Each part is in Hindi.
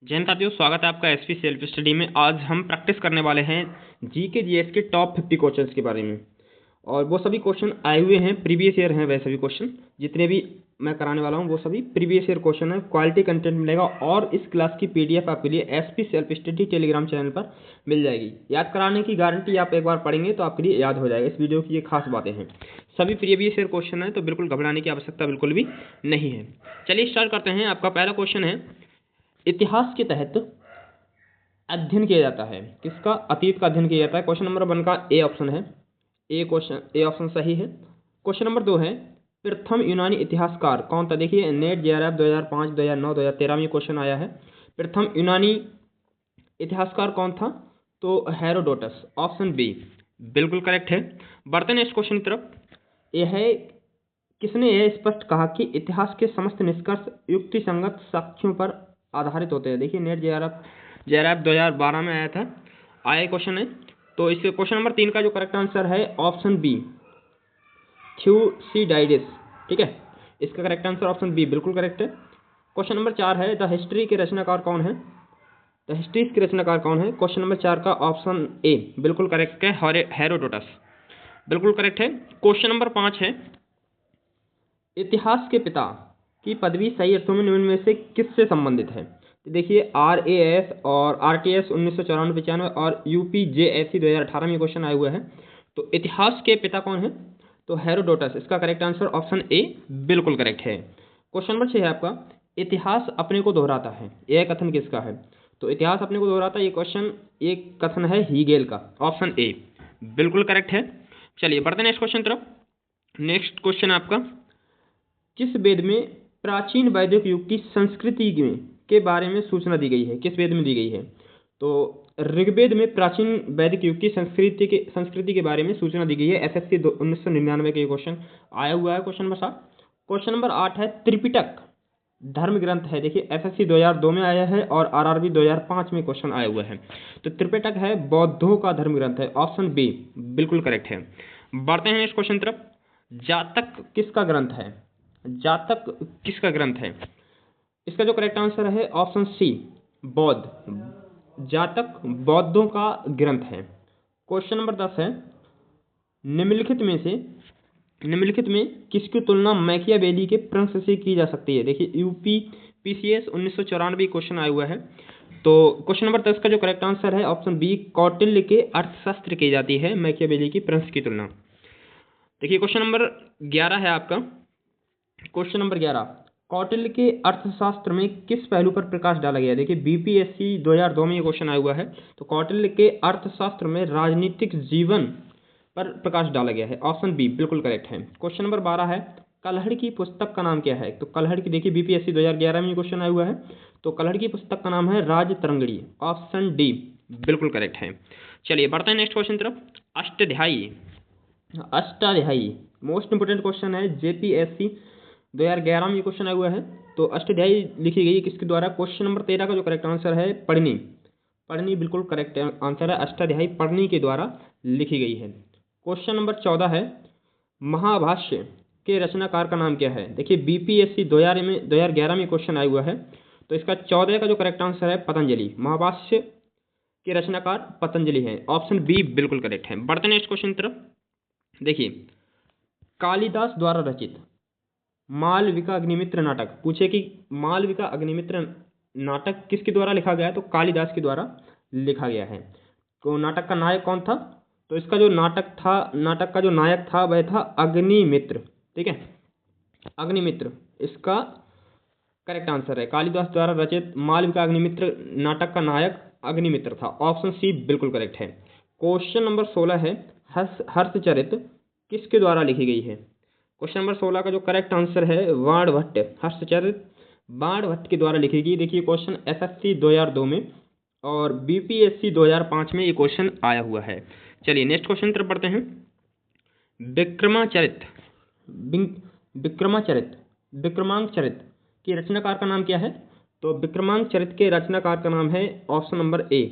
जय हिंद साथियों, स्वागत है आपका एसपी सेल्फ स्टडी में। आज हम प्रैक्टिस करने वाले हैं जीके जीएस के टॉप 50 क्वेश्चंस के बारे में। और वो सभी क्वेश्चन आए हुए हैं, प्रीवियस ईयर हैं। वह सभी क्वेश्चन जितने भी मैं कराने वाला हूं वो सभी प्रीवियस ईयर क्वेश्चन है। क्वालिटी कंटेंट मिलेगा और इस क्लास की पीडीएफ आपके लिए SP self study Telegram channel पर मिल जाएगी। याद कराने की गारंटी, आप एक बार पढ़ेंगे तो आपके लिए याद हो जाएगा। इस वीडियो की ये खास बातें हैं, सभी प्रीवियस ईयर क्वेश्चन है, तो बिल्कुल घबराने की आवश्यकता बिल्कुल भी नहीं है। चलिए स्टार्ट करते हैं। आपका पहला क्वेश्चन है, इतिहास के तहत अध्ययन किया जाता है किसका? अतीत का अध्ययन किया जाता है। क्वेश्चन नंबर 1 का ए ऑप्शन है। ए ऑप्शन सही है। क्वेश्चन नंबर 2 है, प्रथम यूनानी इतिहासकार कौन था? देखिए नेट जेआरएफ 2005, 2009, 2013 में क्वेश्चन आया है। प्रथम यूनानी इतिहासकार कौन था? तो हेरोडोटस, ऑप्शन बी बिल्कुल करेक्ट है। बढ़ते हैं नेक्स्ट क्वेश्चन की तरफ। यह है, किसने यह स्पष्ट कहा कि इतिहास के समस्त निष्कर्ष युक्ति संगत साक्ष्यों पर आधारित होते हैं? देखिए नेट जेआरएफ 2012 में आया क्वेश्चन है। तो इसके क्वेश्चन नंबर 3 का जो करेक्ट आंसर है ऑप्शन बी, थ्यूसिडाइडिस। ठीक है, इसका करेक्ट आंसर ऑप्शन बी बिल्कुल करेक्ट है। क्वेश्चन नंबर 4 है, द हिस्ट्री के रचनाकार कौन है? द हिस्ट्री के रचनाकार कौन है? क्वेश्चन नंबर 4 का ऑप्शन ए बिल्कुल करेक्ट है, हेरोडोटस बिल्कुल करेक्ट है। क्वेश्चन नंबर 5 है, इतिहास के पिता की पदवी सही अर्थों में निम्न में से किससे संबंधित है? देखिए RAS और RTS 1994-95 और UPJSC 2018 में क्वेश्चन आए हुए हैं। तो इतिहास के पिता कौन है? तो हेरोडोटस, इसका करेक्ट आंसर ऑप्शन ए बिल्कुल करेक्ट है। क्वेश्चन नंबर 6 है आपका, इतिहास अपने को दोहराता है, यह कथन किसका है? तो इतिहास अपने को दोहराता है, ये कथन है हीगेल का, ऑप्शन ए बिल्कुल करेक्ट है। चलिए बढ़ते हैं नेक्स्ट क्वेश्चन तरफ। नेक्स्ट क्वेश्चन आपका, किस वेद में प्राचीन वैदिक युग की संस्कृति के बारे में सूचना दी गई है? किस वेद में दी गई है? तो ऋग्वेद में प्राचीन वैदिक युग की संस्कृति के बारे में सूचना दी गई है। SSC 1999 के क्वेश्चन आया हुआ है। Question number 7। क्वेश्चन नंबर 8 है, त्रिपिटक धर्म ग्रंथ है। देखिए SSC 2002 में आया है और RRB 2005 में क्वेश्चन आया हुआ है। तो त्रिपिटक है बौद्धों का धर्म ग्रंथ है, ऑप्शन बी बिल्कुल करेक्ट है। बढ़ते हैं इस क्वेश्चन तरफ। जातक किसका ग्रंथ है? जातक किसका ग्रंथ है? इसका जो करेक्ट आंसर है ऑप्शन सी बौद्ध। जातक बौद्धों का ग्रंथ है। क्वेश्चन नंबर 10 है, निम्नलिखित में किसकी तुलना मैकियावेली के प्रश्न से की जा सकती है? देखिए UPPCS 1994 क्वेश्चन आया हुआ है। तो क्वेश्चन नंबर 10 का जो करेक्ट आंसर है ऑप्शन बी, कौटिल्य के अर्थशास्त्र की जाती है मैकियावेली की प्रश्न की तुलना। देखिए क्वेश्चन नंबर 11 है आपका। क्वेश्चन नंबर 11, कौटिल्य के अर्थशास्त्र में किस पहलू पर प्रकाश डाला गया? देखिए BPSC 2002 में ये क्वेश्चन आया हुआ है। तो कौटिल्य के अर्थशास्त्र में राजनीतिक जीवन पर प्रकाश डाला गया है, ऑप्शन बी बिल्कुल करेक्ट है। क्वेश्चन नंबर 12 है, कलहड़ की पुस्तक का नाम क्या है? तो कलहड़ की, देखिए BPSC 2011 में क्वेश्चन आया हुआ है। तो कलहड़ की पुस्तक का नाम है राजतरंगिणी, ऑप्शन डी बिल्कुल करेक्ट है। चलिए बढ़ते हैं नेक्स्ट क्वेश्चन तरफ। अष्टाध्यायी मोस्ट इंपोर्टेंट क्वेश्चन है, JPSC 2011 में ये क्वेश्चन आया हुआ है। तो अष्टाध्यायी लिखी गई किसके द्वारा? क्वेश्चन नंबर 13 का जो करेक्ट आंसर है पढ़नी बिल्कुल करेक्ट आंसर है। अष्टाध्यायी पढ़नी के द्वारा लिखी गई है। क्वेश्चन नंबर 14 है, महाभाष्य के रचनाकार का नाम क्या है? देखिए BPSC 2011 में क्वेश्चन आया हुआ है। तो इसका 14 का जो करेक्ट आंसर है पतंजलि। महाभाष्य के रचनाकार पतंजलि है, ऑप्शन बी बिल्कुल करेक्ट है। बढ़ते नेक्स्ट क्वेश्चन तरफ। देखिए कालिदास द्वारा रचित मालविका अग्निमित्र नाटक, पूछे कि मालविका अग्निमित्र नाटक किसके द्वारा लिखा गया है? तो कालिदास के द्वारा लिखा गया है। तो नाटक का नायक कौन था? तो इसका जो नाटक का जो नायक था वह था अग्निमित्र। ठीक है, अग्निमित्र इसका करेक्ट आंसर है। कालिदास द्वारा रचित मालविका अग्निमित्र नाटक का नायक अग्निमित्र था, ऑप्शन सी बिल्कुल करेक्ट है। क्वेश्चन नंबर 16 है, हर्षचरित किसके द्वारा लिखी गई है? क्वेश्चन नंबर 16 का जो करेक्ट आंसर है बाणभट्ट, हर्षचरित बाणभट्ट के द्वारा लिखी गई। देखिए क्वेश्चन SSC 2002 में और BPSC 2005 में ये क्वेश्चन आया हुआ है। चलिए नेक्स्ट क्वेश्चन तरफ बढ़ते हैं। विक्रमांकचरित की रचनाकार का नाम क्या है? तो विक्रमांकचरित के रचनाकार का नाम है ऑप्शन नंबर ए,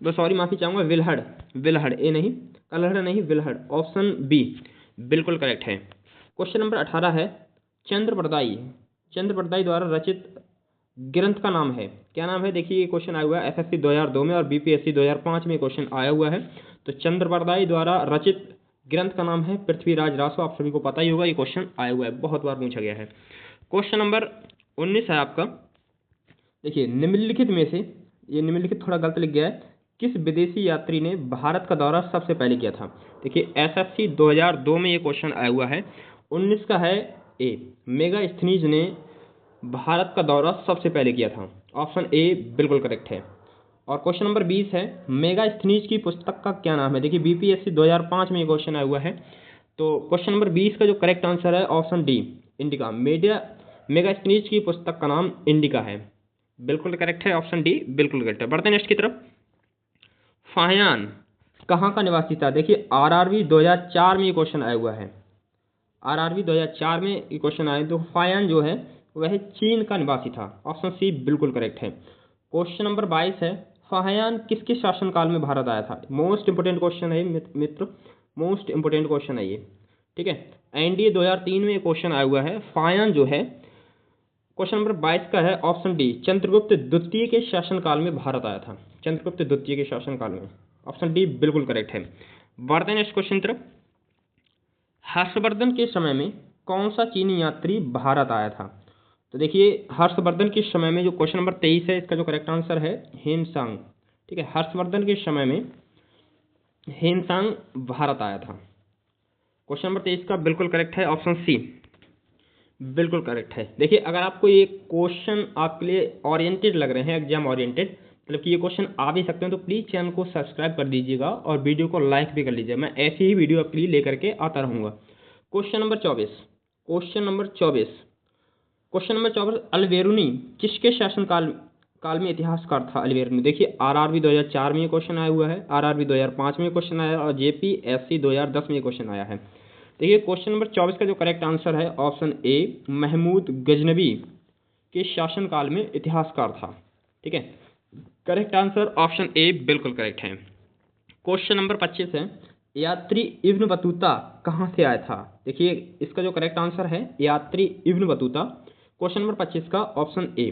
तो सॉरी माफी चाहूंगा, विल्हड़ ए नहीं, कलहड़ नहीं, विल्हड़, ऑप्शन बी बिल्कुल करेक्ट है। क्वेश्चन नंबर 18 है, चंद्रप्रदायी द्वारा रचित ग्रंथ का नाम है, क्या नाम है? देखिए ये क्वेश्चन आया हुआ है एसएससी 2002 में और बीपीएससी 2005 में क्वेश्चन आया हुआ है। तो चंद्रबरदाई द्वारा रचित ग्रंथ का नाम है पृथ्वीराज रासो। आप सभी को पता ही होगा, ये क्वेश्चन आया हुआ है, बहुत बार पूछा गया है। क्वेश्चन नंबर 19 है आपका। देखिए निम्नलिखित में से, ये निम्नलिखित थोड़ा गलत लिख गया है, किस विदेशी यात्री ने भारत का दौरा सबसे पहले किया था? देखिए एसएससी 2002 में ये क्वेश्चन आया हुआ है। 19 का है ए, मेगास्थनीज ने भारत का दौरा सबसे पहले किया था। ऑप्शन ए बिल्कुल करेक्ट है। और क्वेश्चन नंबर 20 है, मेगास्थनीज की पुस्तक का क्या नाम है? देखिए बीपीएससी 2005 में ये क्वेश्चन आया हुआ है। तो क्वेश्चन नंबर 20 का जो करेक्ट आंसर है ऑप्शन डी, इंडिका। मेगास्थनीज की पुस्तक का नाम इंडिका है, बिल्कुल करेक्ट है, ऑप्शन डी बिल्कुल करेक्ट है। बढ़ते हैं नेक्स्ट की तरफ। फाहियान कहाँ का निवासी था? देखिए आरआरबी 2004 में ये क्वेश्चन आया हुआ है। आरआरबी 2004 में ये क्वेश्चन आए। तो फाहियान जो है वह चीन का निवासी था, ऑप्शन सी बिल्कुल करेक्ट है। क्वेश्चन नंबर 22 है, फाहियान किसके शासनकाल में भारत आया था? मोस्ट इंपोर्टेंट क्वेश्चन है मित्र, मोस्ट इंपोर्टेंट क्वेश्चन है ये, ठीक है। एनडीए 2003 में ये क्वेश्चन आया हुआ है। फाहियान जो है, क्वेश्चन नंबर 22 का है ऑप्शन डी, चंद्रगुप्त द्वितीय के शासनकाल में भारत आया था, चंद्रगुप्त द्वितीय के शासनकाल में, ऑप्शन डी बिल्कुल करेक्ट है। बढ़ते हैं नेक्स्ट क्वेश्चन तरफ। हर्षवर्धन के समय में कौन सा चीनी यात्री भारत आया था? तो देखिए हर्षवर्धन के समय में, जो क्वेश्चन नंबर 23 है, इसका जो करेक्ट आंसर है हेनसांग, ठीक है। हर्षवर्धन के समय में हेनसांग भारत आया था। क्वेश्चन नंबर 23 का बिल्कुल करेक्ट है, ऑप्शन सी बिल्कुल करेक्ट है। देखिए अगर आपको ये क्वेश्चन आपके लिए ओरिएंटेड लग रहे हैं, एग्जाम ओरिएंटेड, मतलब कि ये क्वेश्चन आ भी सकते हैं, तो प्लीज़ चैनल को सब्सक्राइब कर दीजिएगा और वीडियो को लाइक भी कर लीजिए। मैं ऐसी ही वीडियो आपके लिए लेकर के आता रहूँगा। Question number 24, question number 24, Alberuni किसके काल में इतिहासकार था? अल्बेरुनी, देखिए आरआरबी 2004 में ये क्वेश्चन आया हुआ है, आरआरबी 2005 में क्वेश्चन आया और जेपीएससी 2010 में ये क्वेश्चन आया है। देखिए क्वेश्चन नंबर 24 का जो करेक्ट आंसर है ऑप्शन ए, महमूद गजनबी के शासनकाल में इतिहासकार था, ठीक है। करेक्ट आंसर ऑप्शन ए बिल्कुल करेक्ट है। क्वेश्चन नंबर 25 है, यात्री इब्न बतूता कहाँ से आया था? देखिए इसका जो करेक्ट आंसर है यात्री इब्न बतूता, क्वेश्चन नंबर 25 का ऑप्शन ए,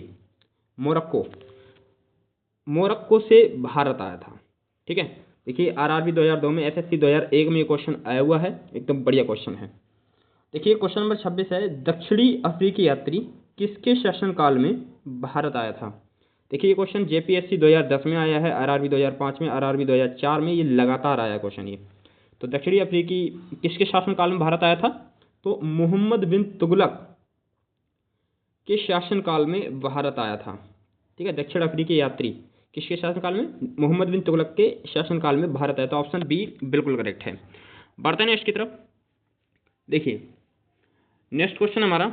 मोरक्को से भारत आया था, ठीक है। देखिए आरआरबी 2002 में, एसएससी 2001 में ये क्वेश्चन आया हुआ है, एकदम बढ़िया क्वेश्चन है। देखिए क्वेश्चन नंबर 26 है, दक्षिणी अफ्रीकी यात्री किसके शासनकाल में भारत आया था? देखिए ये क्वेश्चन जेपीएससी 2010 में आया है, आरआरबी 2005 में, आरआरबी 2004 में, ये लगातार आया क्वेश्चन ये। तो दक्षिणी अफ्रीकी किसके शासनकाल में भारत आया था? तो मोहम्मद बिन तुगलक के शासनकाल में भारत आया था, ठीक है। दक्षिण अफ्रीकी यात्री किसके शासनकाल में? मोहम्मद बिन तुगलक के शासनकाल में भारत आया, तो ऑप्शन बी बिल्कुल करेक्ट है। बढ़ते हैं नेक्स्ट की तरफ। देखिए नेक्स्ट क्वेश्चन हमारा,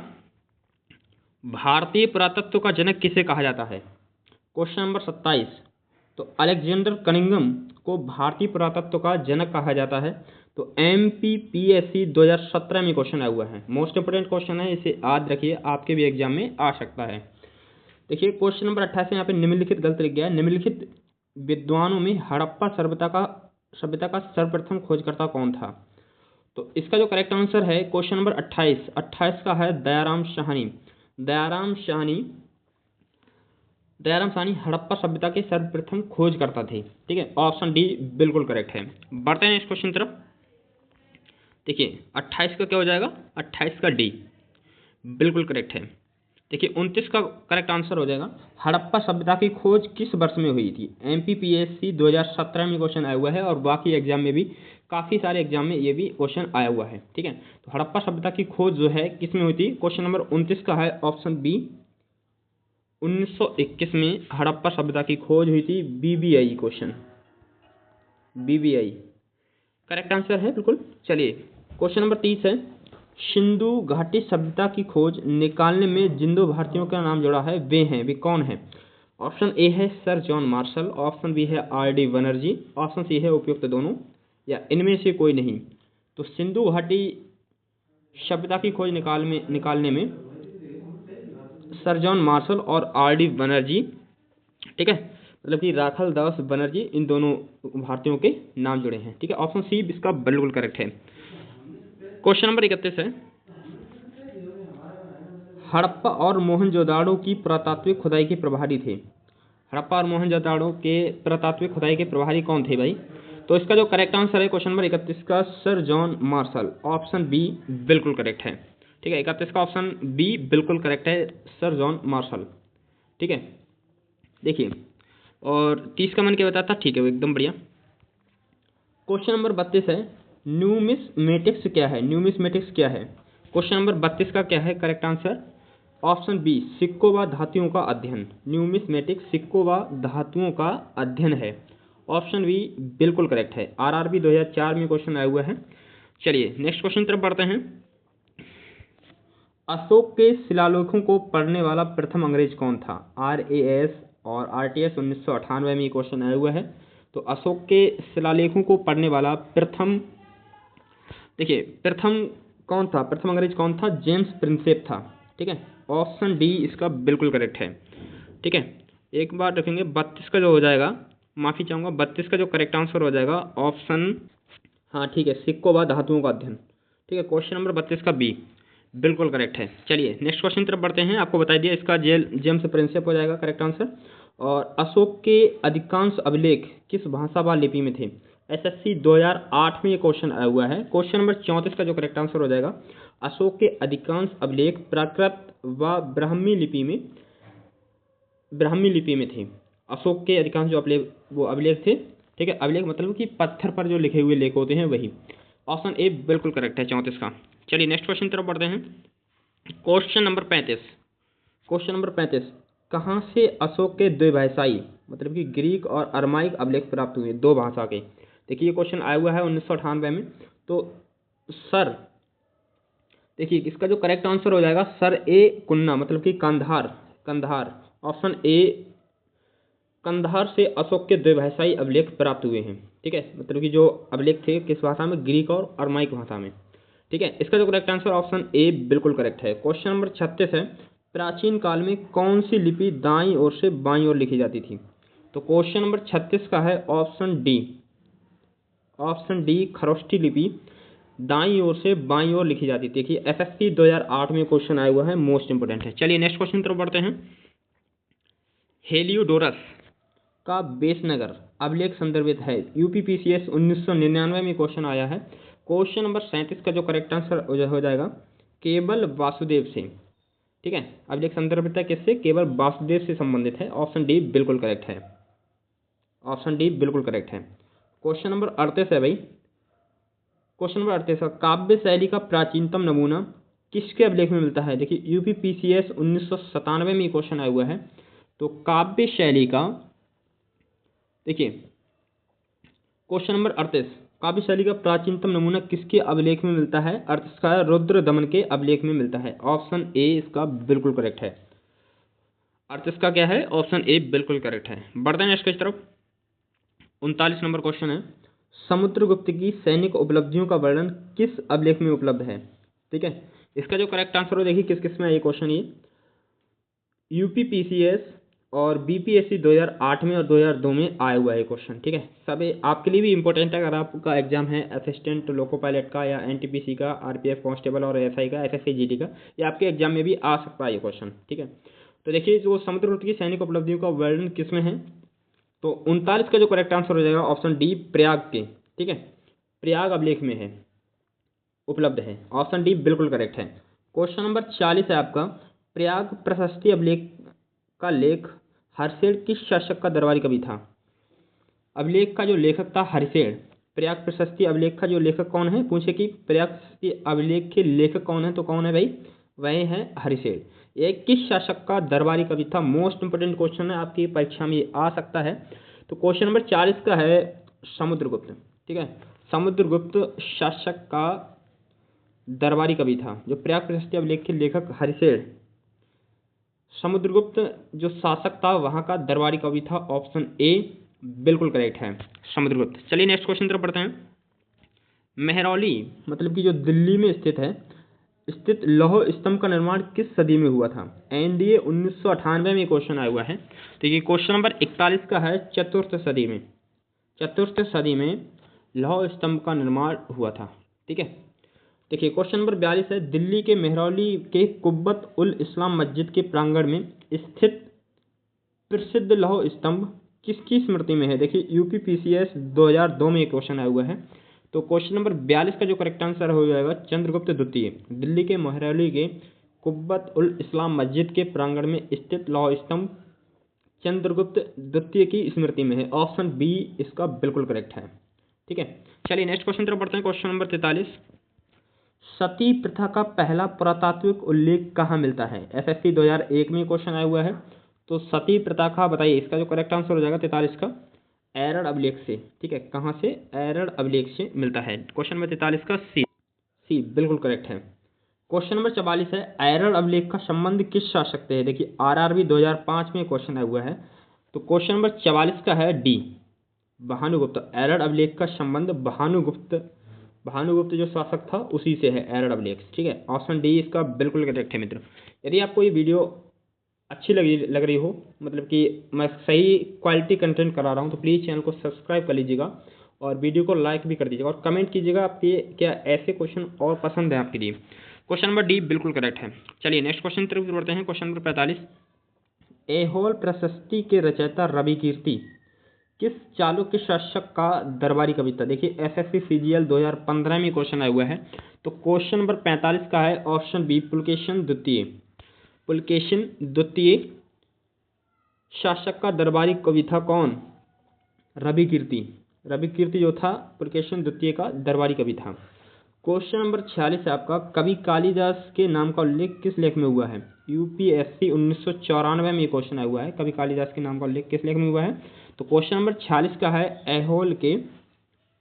भारतीय पुरातत्व का जनक किसे कहा जाता है? क्वेश्चन नंबर 27, तो अलेक्जेंडर कनिंघम को भारतीय पुरातत्व का जनक कहा जाता है। तो एमपीपीएससी 2017 में क्वेश्चन आया हुआ है, मोस्ट इंपोर्टेंट क्वेश्चन है, इसे याद रखिए, आपके भी एग्जाम में आ सकता है। देखिए क्वेश्चन नंबर 28 यहाँ पे निम्नलिखित गलत लिख गया है, निम्नलिखित विद्वानों में हड़प्पा सभ्यता का सर्वप्रथम खोजकर्ता कौन था? तो इसका जो करेक्ट आंसर है क्वेश्चन नंबर 28 का है दयाराम साहनी हड़प्पा सभ्यता के सर्वप्रथम खोजकर्ता थे, ठीक है। ऑप्शन डी बिल्कुल करेक्ट है। बढ़ते हैं इस क्वेश्चन तरफ। देखिए 28 का क्या हो जाएगा? 28 का डी बिल्कुल करेक्ट है। देखिए 29 का करेक्ट आंसर हो जाएगा, हड़प्पा सभ्यता की खोज किस वर्ष में हुई थी? एमपीपीएससी 2017 में क्वेश्चन आया हुआ है और बाकी एग्जाम में भी, काफ़ी सारे एग्जाम में ये भी क्वेश्चन आया हुआ है, ठीक है। तो हड़प्पा सभ्यता की खोज जो है किस में हुई थी? क्वेश्चन नंबर 29 का है ऑप्शन बी, 1921 में हड़प्पा सभ्यता की खोज हुई थी। BBI question, BBI correct answer है बिल्कुल। चलिए क्वेश्चन नंबर 30 है, सिंधु घाटी सभ्यता की खोज निकालने में जिन दो भारतीयों का नाम जुड़ा है वे कौन हैं? ऑप्शन ए है sir John Marshall, option B है आर.डी. बनर्जी, ऑप्शन सी है उपयुक्त दोनों या इनमें से कोई नहीं। तो सिंधु घाटी सभ्यता की खोज निकालने में सर जॉन मार्शल और आर.डी. बनर्जी, ठीक है, मतलब कि राखाल दास बनर्जी, इन दोनों भारतीयों के नाम जुड़े हैं, ठीक है। ऑप्शन सी इसका बिल्कुल करेक्ट है। क्वेश्चन नंबर 31 है, हड़प्पा और मोहनजोदाड़ो की पुरातात्विक खुदाई के प्रभारी थे। हड़प्पा और मोहनजोदाड़ो के पुरातात्विक खुदाई के प्रभारी कौन थे भाई? तो इसका जो करेक्ट आंसर है क्वेश्चन नंबर 31 का sir John Marshall, option B बिल्कुल करेक्ट है। ठीक है, 31 का ऑप्शन बी बिल्कुल करेक्ट है, सर जॉन मार्शल। ठीक है, देखिए, और 30 का मन क्या बताता? ठीक है, वो एकदम बढ़िया। क्वेश्चन नंबर 32 है, न्यूमिसमेटिक्स क्या है? न्यूमिसमेटिक्स क्या है? क्वेश्चन नंबर 32 का क्या है करेक्ट आंसर? ऑप्शन बी सिक्कों व धातुओं का अध्ययन। न्यूमिसमेटिक्स सिक्कों व धातुओं का अध्ययन है, ऑप्शन बी बिल्कुल करेक्ट है। आरआरबी 2004 में क्वेश्चन आया हुआ है। चलिए नेक्स्ट क्वेश्चन तरफ बढ़ते हैं। अशोक के शिलालेखों को पढ़ने वाला प्रथम अंग्रेज कौन था? RAS और RTS 1998 में ये क्वेश्चन आया हुआ है। तो अशोक के शिलालेखों को पढ़ने वाला प्रथम, देखिए प्रथम कौन था? प्रथम अंग्रेज कौन था? जेम्स प्रिंसेप था। ठीक है, ऑप्शन डी इसका बिल्कुल करेक्ट है। ठीक है, एक बार रखेंगे 32 का जो हो जाएगा, माफ़ी चाहूँगा, 32 का जो करेक्ट आंसर हो जाएगा ऑप्शन, हाँ ठीक है, सिक्कों व धातुओं का अध्ययन। ठीक है, क्वेश्चन नंबर 32 का बी बिल्कुल करेक्ट है। चलिए नेक्स्ट क्वेश्चन तरफ बढ़ते हैं। आपको बता दिया इसका जेम्स प्रिंसेप हो जाएगा करेक्ट आंसर। और अशोक के अधिकांश अभिलेख किस भाषा व लिपि में थे? SSC 2008 में ये क्वेश्चन आया हुआ है। क्वेश्चन नंबर 34 का जो करेक्ट आंसर हो जाएगा, अशोक के अधिकांश अभिलेख प्राकृत व ब्राह्मी लिपि में थे। अशोक के अधिकांश जो अभिलेख थे, ठीक है, अभिलेख मतलब कि पत्थर पर जो लिखे हुए लेख होते हैं वही। ऑप्शन ए बिल्कुल करेक्ट है 34 का। चलिए नेक्स्ट क्वेश्चन तरफ बढ़ते हैं। क्वेश्चन नंबर 35, कहाँ से अशोक के द्विभाषाई मतलब कि ग्रीक और अरमाइक अभिलेख प्राप्त हुए? दो भाषा के। देखिए ये क्वेश्चन आया हुआ है 1998 में। तो सर, देखिए इसका जो करेक्ट आंसर हो जाएगा सर ए कुन्ना मतलब कि कंधार। ऑप्शन ए कंधार से अशोक के द्विभाषाई अभिलेख प्राप्त हुए हैं। ठीक है, मतलब कि जो अभिलेख थे किस भाषा में? ग्रीक और अरमाइक भाषा में। ठीक है, इसका जो करेक्ट आंसर ऑप्शन ए बिल्कुल करेक्ट है। क्वेश्चन नंबर 36 है, प्राचीन काल में कौन सी लिपि दाईं ओर से बाईं ओर लिखी जाती थी? तो क्वेश्चन नंबर 36 का है ऑप्शन डी खरोष्ठी लिपि दाईं ओर से बाईं ओर लिखी जाती थी। देखिए SSC 2008 में क्वेश्चन आया हुआ है, मोस्ट इंपोर्टेंट है। चलिए नेक्स्ट क्वेश्चन तरफ बढ़ते हैं। हेलियोडोरस का बेसनगर अभिलेख संदर्भित है। UPPCS 1999 में क्वेश्चन आया है। क्वेश्चन नंबर 37 का जो करेक्ट आंसर हो जाएगा केवल वासुदेव से। ठीक है, अभिलेख संदर्भित है किससे? केवल वासुदेव से संबंधित है। ऑप्शन डी बिल्कुल करेक्ट है। ऑप्शन डी बिल्कुल करेक्ट है। क्वेश्चन नंबर 38 है भाई। क्वेश्चन नंबर 38 काव्य शैली का प्राचीनतम नमूना किसके अभिलेख में मिलता है? देखिए UPPCS 1997 में क्वेश्चन आया हुआ है। तो काव्य शैली का, देखिए क्वेश्चन नंबर 38, काव्य शैली का प्राचीनतम नमूना किसके अभिलेख में मिलता है? अर्थ इसका रुद्र दमन के अभिलेख में मिलता है। ऑप्शन ए इसका बिल्कुल करेक्ट है। अर्थ इसका क्या है? ऑप्शन ए बिल्कुल करेक्ट है। बढ़ते हैं नेक्स्ट की तरफ। 39 नंबर क्वेश्चन है, समुद्रगुप्त की सैनिक उपलब्धियों का वर्णन किस अभिलेख में उपलब्ध है? ठीक है, इसका जो करेक्ट आंसर हो, देखिए किस किस में है ये क्वेश्चन। ये UPPCS और BPSC 2008 में और 2002 में आया हुआ है क्वेश्चन। ठीक है, सब आपके लिए भी इंपॉर्टेंट है। अगर आपका एग्जाम है असिस्टेंट लोको पायलट का या NTPC का, RPF कांस्टेबल और SI का, SSC GD का, ये आपके एग्जाम में भी आ सकता है ये क्वेश्चन। ठीक है, तो देखिए जो समुद्रगुप्त की सैनिक उपलब्धियों का वर्णन किस में है? तो 39 का जो करेक्ट आंसर हो जाएगा ऑप्शन डी प्रयाग के। ठीक है, प्रयाग अभिलेख में है, उपलब्ध है। ऑप्शन डी बिल्कुल करेक्ट है। क्वेश्चन नंबर 40 है आपका, प्रयाग प्रशस्ति अभिलेख का लेख हर्षेल किस शासक का दरबारी कवि था? अभिलेख का जो लेखक था हर्षेल। प्रयाग प्रशस्ति अभिलेख का जो लेखक कौन है? पूछे कि प्रयाग प्रशस्ति अभिलेख के लेखक कौन है, तो कौन है भाई? वह है हर्षेल। ये किस शासक का दरबारी कवि था? मोस्ट इंपोर्टेंट क्वेश्चन है, आपकी परीक्षा में आ सकता है। तो क्वेश्चन नंबर 40 का है समुद्रगुप्त। ठीक है, समुद्रगुप्त शासक का दरबारी कवि था। जो प्रयाग प्रशस्ति अभिलेख के लेखक हर्षेल, समुद्रगुप्त जो शासक था वहां का दरबारी कवि था। ऑप्शन ए बिल्कुल करेक्ट है, समुद्रगुप्त। चलिए नेक्स्ट क्वेश्चन तरफ पढ़ते हैं। मेहरौली मतलब कि जो दिल्ली में स्थित लौह स्तंभ का निर्माण किस सदी में हुआ था? NDA 1998 में क्वेश्चन आया हुआ है। तो ये क्वेश्चन नंबर 41 का है, चतुर्थ सदी में लौह स्तंभ का निर्माण हुआ था। ठीक है, देखिए क्वेश्चन नंबर 42 है, दिल्ली के मेहरौली के कुब्बत उल इस्लाम मस्जिद के प्रांगण में स्थित प्रसिद्ध लौह स्तंभ किसकी स्मृति में है। देखिए यूपीपीसीएस 2002 में क्वेश्चन आया हुआ है। तो क्वेश्चन नंबर 42 का जो करेक्ट आंसर हो जाएगा चंद्रगुप्त द्वितीय। दिल्ली के मेहरौली के कुब्बत उल इस्लाम मस्जिद के प्रांगण में स्थित लौह स्तंभ चंद्रगुप्त द्वितीय की स्मृति में है। ऑप्शन बी इसका बिल्कुल करेक्ट है। ठीक है, चलिए नेक्स्ट क्वेश्चन तरफ बढ़ते हैं। क्वेश्चन नंबर 43, सती प्रथा का पहला पुरातात्विक उल्लेख कहाँ मिलता है। एसएससी 2001 में क्वेश्चन आया हुआ है। तो सती प्रथा का बताइए, इसका जो करेक्ट आंसर हो जाएगा 43 का एरड़ अभिलेख से। ठीक है, कहाँ से, एरड़ अभिलेख से मिलता है। क्वेश्चन नंबर 43 का सी बिल्कुल करेक्ट है। क्वेश्चन नंबर 44 है, एरड़ अभिलेख का संबंध किस शासक से है। देखिए आरआरबी 2005 में क्वेश्चन आया हुआ है। तो क्वेश्चन नंबर 44 का है डी, भानुगुप्त। एरड़ अभिलेख का संबंध भानुगुप्त जो शासक था उसी से है एरड़ अभिलेख। ठीक है, ऑप्शन डी इसका बिल्कुल करेक्ट है मित्र। यदि आपको ये वीडियो अच्छी लग रही हो, मतलब कि मैं सही क्वालिटी कंटेंट करा रहा हूँ, तो प्लीज़ चैनल को सब्सक्राइब कर लीजिएगा और वीडियो को लाइक भी कर दीजिएगा और कमेंट कीजिएगा आपके क्या ऐसे क्वेश्चन और पसंद है आपके लिए। क्वेश्चन नंबर डी बिल्कुल करेक्ट है। चलिए नेक्स्ट क्वेश्चन तरफ बढ़ते हैं। क्वेश्चन नंबर 45, ऐहोल प्रशस्ति के रचयिता रवि कीर्ति किस चालुक्य शासक का दरबारी कवि था। देखिए एसएससी सीजीएल 2015 में क्वेश्चन आया हुआ है। तो क्वेश्चन नंबर 45 का है ऑप्शन बी, पुलकेशिन द्वितीय। पुलकेशिन द्वितीय शासक का दरबारी कवि था कौन, रवि कीर्ति। रवि कीर्ति जो था पुलकेशिन द्वितीय का दरबारी कवि था। क्वेश्चन नंबर 46 है आपका, कवि कालिदास के नाम का उल्लेख किस लेख में हुआ है। यूपीएससी 1994 में क्वेश्चन आया हुआ है, कवि कालिदास के नाम का उल्लेख किस लेख में हुआ है। तो क्वेश्चन नंबर 46 का है ऐहोल के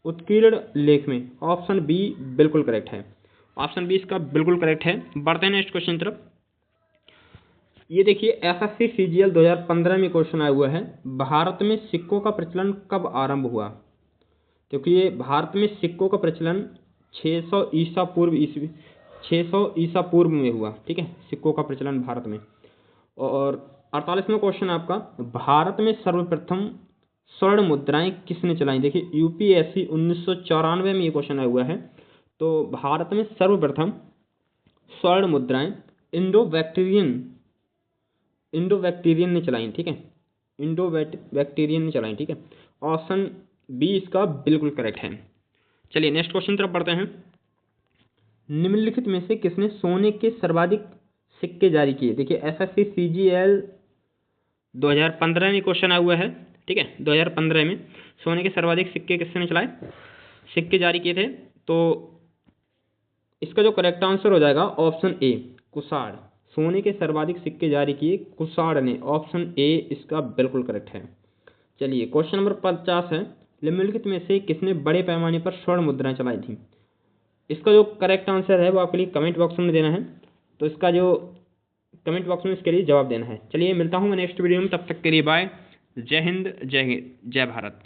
उत्कीर्ण लेख में। ऑप्शन बी बिल्कुल करेक्ट है। ऑप्शन बी इसका बिल्कुल करेक्ट है। बढ़ते हैं नेक्स्ट क्वेश्चन तरफ। ये देखिए एसएससी सीजीएल 2015 में क्वेश्चन आया हुआ है, भारत में सिक्कों का प्रचलन कब आरंभ हुआ। क्योंकि ये भारत में सिक्कों का प्रचलन 600 ईसा पूर्व में हुआ। ठीक है, सिक्कों का प्रचलन भारत में। और 48वां क्वेश्चन आपका, भारत में सर्वप्रथम स्वर्ण मुद्राएं किसने चलाई। देखिए यूपीएससी 1994 में ये क्वेश्चन आया हुआ है। तो भारत में सर्वप्रथम स्वर्ण मुद्राएं इंडो बैक्टीरियन ने चलाई। ठीक है, इंडो बैक्टीरियन ने चलाई। ठीक है, ऑप्शन बी इसका बिल्कुल करेक्ट है। चलिए नेक्स्ट क्वेश्चन तरफ बढ़ते हैं। निम्नलिखित में से किसने सोने के सर्वाधिक सिक्के जारी किए। देखिए एसएससी सीजीएल 2015 में क्वेश्चन आया हुआ है। ठीक है, 2015 में सोने के सर्वाधिक सिक्के किसने चलाए, सिक्के जारी किए थे। तो इसका जो करेक्ट आंसर हो जाएगा ऑप्शन ए, कुषाण। सोने के सर्वाधिक सिक्के जारी किए कुषाण ने। ऑप्शन ए इसका बिल्कुल करेक्ट है। चलिए क्वेश्चन नंबर 50 है, निम्नलिखित में से किसने बड़े पैमाने पर स्वर्ण मुद्राएं चलाई थी। इसका जो करेक्ट आंसर है वो आपके लिए कमेंट बॉक्स में देना है। तो इसका जो कमेंट बॉक्स में इसके लिए जवाब देना है। चलिए मिलता हूँ मैं नेक्स्ट वीडियो में, तब तक के लिए बाय। जय हिंद, जय भारत।